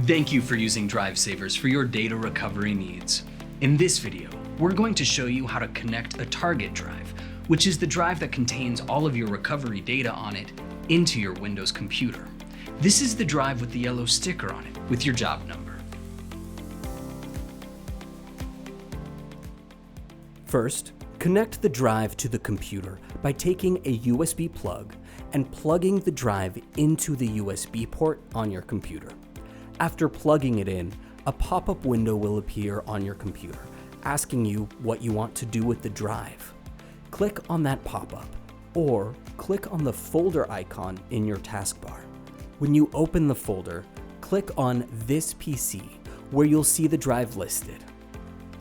Thank you for using DriveSavers for your data recovery needs. In this video, we're going to show you how to connect a target drive, which is the drive that contains all of your recovery data on it, into your Windows computer. This is the drive with the yellow sticker on it with your job number. First, connect the drive to the computer by taking a USB plug and plugging the drive into the USB port on your computer. After plugging it in, a pop-up window will appear on your computer, asking you what you want to do with the drive. Click on that pop-up, or click on the folder icon in your taskbar. When you open the folder, click on This PC, where you'll see the drive listed.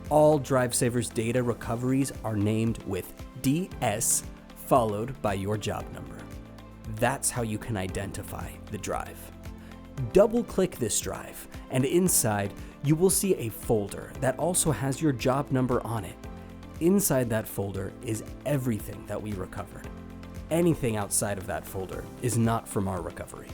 All DriveSavers data recoveries are named with DS followed by your job number. That's how you can identify the drive. Double-click this drive, and inside you will see a folder that also has your job number on it. Inside that folder is everything that we recovered. Anything outside of that folder is not from our recovery.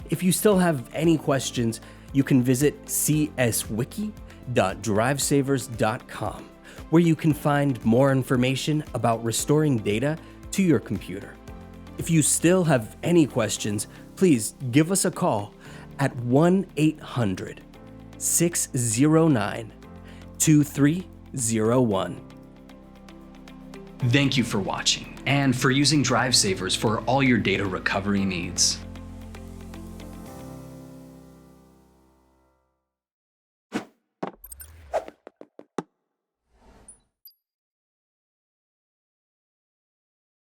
If you still have any questions, you can visit cswiki.drivesavers.com, where you can find more information about restoring data to your computer. If you still have any questions, please give us a call at 1-800-609-2301. Thank you for watching and for using DriveSavers for all your data recovery needs.